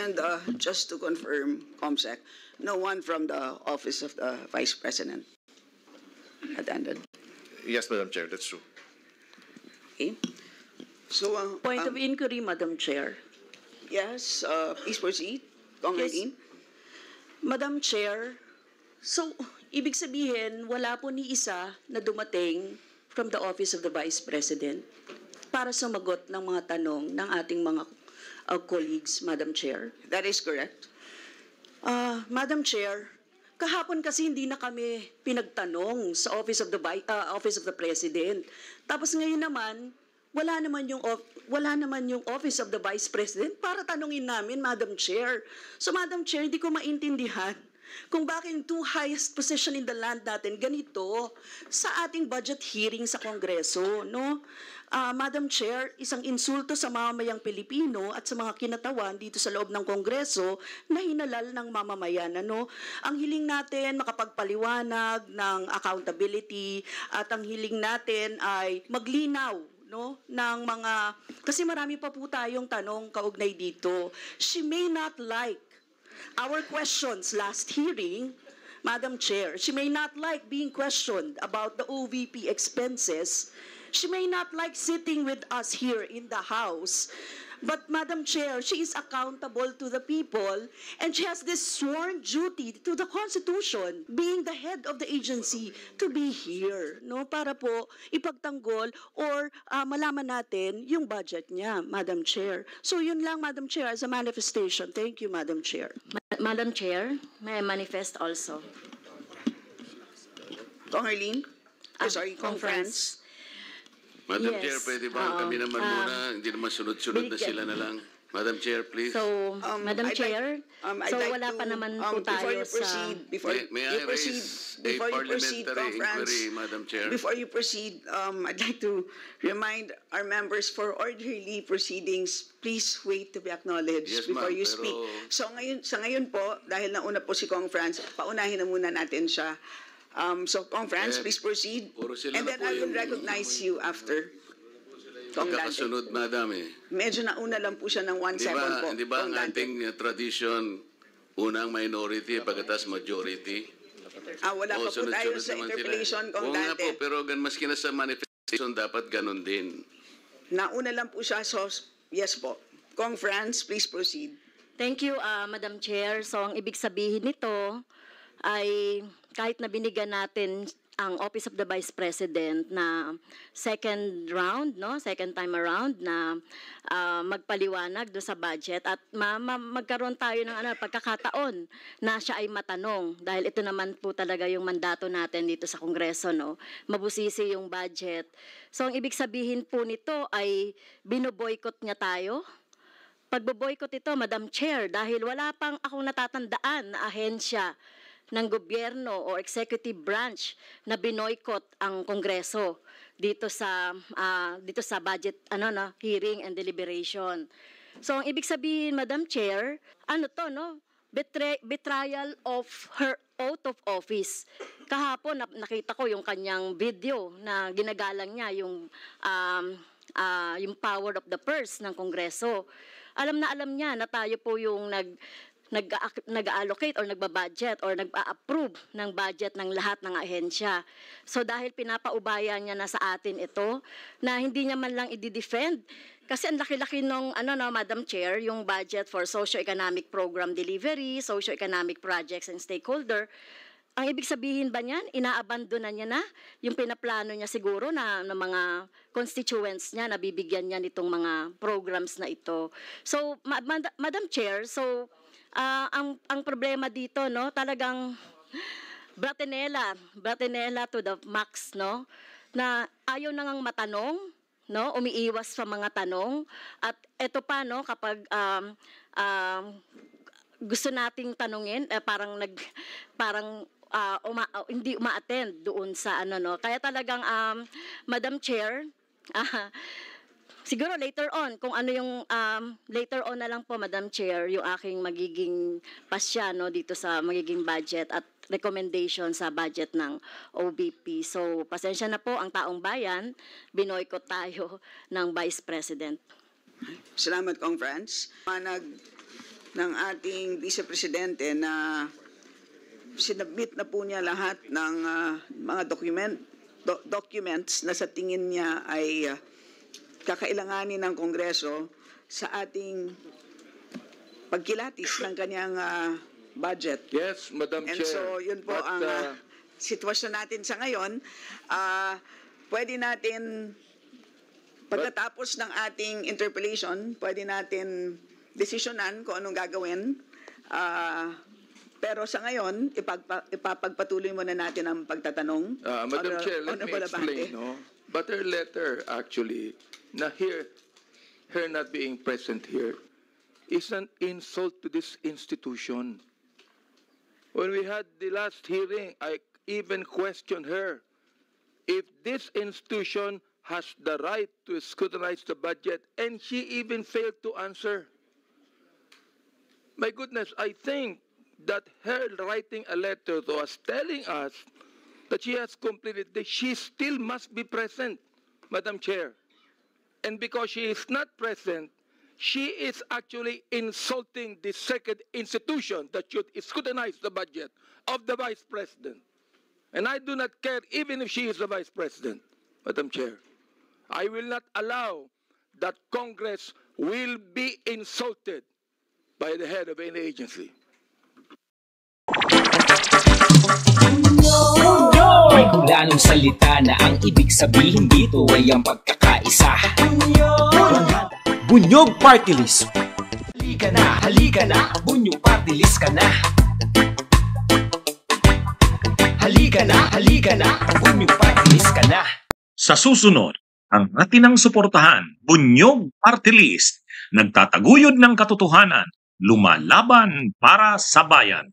And just to confirm, COMSEC, no one from the Office of the Vice President attended. Yes, Madam Chair, that's true. Okay. So, Point of inquiry, Madam Chair. yes, please proceed. Kong Yes. Arlene. Madam Chair, so ibig sabihin, wala po ni isa na dumating from the Office of the Vice President para sumagot ng mga tanong ng ating mga colleagues, Madam Chair. That is correct. Madam Chair, kahapon kasi hindi na kami pinagtanong sa Office of the President. Tapos ngayon naman, wala naman yung Office of the Vice President para tanungin namin, Madam Chair. So Madam Chair, hindi ko maintindihan kung bakit yung two highest position in the land natin ganito sa ating budget hearing sa Kongreso, no? Madam Chair, isang insulto sa mamamayang Pilipino at sa mga kinatawan dito sa loob ng Kongreso na hinalal ng mamamayan, ano? Ang hiling natin makapagpaliwanag ng accountability at ang hiling natin ay maglinaw, no, ng mga, kasi marami pa po tayong tanong kaugnay dito. She may not like our questions last hearing, Madam Chair. She may not like being questioned about the OVP expenses. She may not like sitting with us here in the House. But Madam Chair, she is accountable to the people and she has this sworn duty to the Constitution, being the head of the agency, to be here, no, para po ipagtanggol or malaman natin yung budget niya, Madam Chair. So yun lang, Madam Chair, as a manifestation. Thank you, Madam Chair. Madam Chair, may I manifest also? Kong Arlene? Sorry, Kong France. Madam Yes, Chair, pwede ba kami naman muna, hindi naman sunod-sunod na sila na lang. Madam Chair, please. So, Madam I'd Chair, I'd so like wala to, pa naman po tayo sa... May I raise a parliamentary inquiry, Madam Chair? Before you proceed, I'd like to remind our members for orderly proceedings, please wait to be acknowledged Yes, before ma'am, you pero- speak. So sa ngayon po, dahil nauna po si Kong France, paunahin na muna natin siya. So Kong France, please proceed. puro sila And na then po I will yung- recognize you after. Kong Dante. Magkakasunod, Madam eh. Medyo nauna lang po siya ng 1 second po. Di ba Kong ang Dante. ating tradition, unang minority, pagkatas majority? Wala pa po sunod-sunod tayo sa naman interpellation, sila. Kong Oo nga Dante. po, pero maski na sa manifestation, dapat ganun din. Nauna lang po siya, so yes po. Kong France, please proceed. Thank you, Madam Chair. So, ang ibig sabihin nito ay kahit na binigyan natin ang Office of the Vice President na second time around na magpaliwanag do sa budget at magkaroon tayo ng pagkakataon na siya ay matanong dahil ito naman po talaga yung mandato natin dito sa Kongreso, no? Mabusisi yung budget. So, ang ibig sabihin po nito ay binoboykot niya tayo. Pagboboykot ito, Madam Chair, dahil wala pang akong natatandaan na ahensya ng gobyerno o executive branch na binoykot ang Kongreso dito sa budget hearing and deliberation. So ang ibig sabihin, Madam Chair, betrayal of her oath of office. Kahapon nakita ko yung kanyang video na ginagalang niya yung power of the purse ng Kongreso. Alam niya na tayo po yung nag-allocate or nagbabudget or nag-approve ng budget ng lahat ng ahensya. So dahil pinapaubaya niya na sa atin ito, na hindi niya man lang i-defend, kasi ang laki-laki nung, Madam Chair, yung budget for socio-economic program delivery, socio-economic projects and stakeholder. Ang ibig sabihin ba niyan, inaabandona niya na yung pinaplano niya siguro na mga constituents niya na bibigyan niya nitong mga programs na ito. So, Madam Chair, so ang problema dito, no, talagang bratinela to the max, no, na ayaw na ngang matanong, no, umiiwas sa mga tanong at eto pa, no, kapag gusto nating tanungin, hindi uma-attend doon sa Kaya talagang Madam Chair, siguro later on, kung ano yung later on na lang po, Madam Chair, yung aking magiging pasya dito sa magiging budget at recommendation sa budget ng OBP. So, pasensya na po ang taong bayan, binoykot tayo ng Vice President. Salamat, Kong France. ng ating Vice Presidente na sinubmit na po niya lahat ng mga documents na sa tingin niya ay kakailanganin ng Kongreso sa ating pagkilatis ng kanyang budget. Yes, Madam And Chair. so, yun po But, ang sitwasyon natin sa ngayon. Pwede natin, pagkatapos ng ating interpellation, pwede natin desisyonan kung anong gagawin. Pero sa ngayon, ipapagpatuloy muna natin ang pagtatanong. Madam Chair, let me Honorable explain. Abante. No? But her letter, actually, na her not being present here, is an insult to this institution. When we had the last hearing, I even questioned her if this institution has the right to scrutinize the budget, and she even failed to answer. My goodness, I think that her writing a letter to us telling us that she has completed this, she still must be present, Madam Chair. And because she is not present, she is actually insulting the second institution that should scrutinize the budget of the Vice President. And I do not care even if she is the Vice President, Madam Chair. I will not allow that Congress will be insulted by the head of any agency. May hulanong salita na ang ibig sabihin dito ay ang pagkakaisa. Bunyog Party List. Halika na, Bunyog Party List ka na. Halika na, Bunyog Party List ka na. Sa susunod, ang atinang suportahan, Bunyog Party List, nagtataguyod ng katotohanan, lumalaban para sa bayan.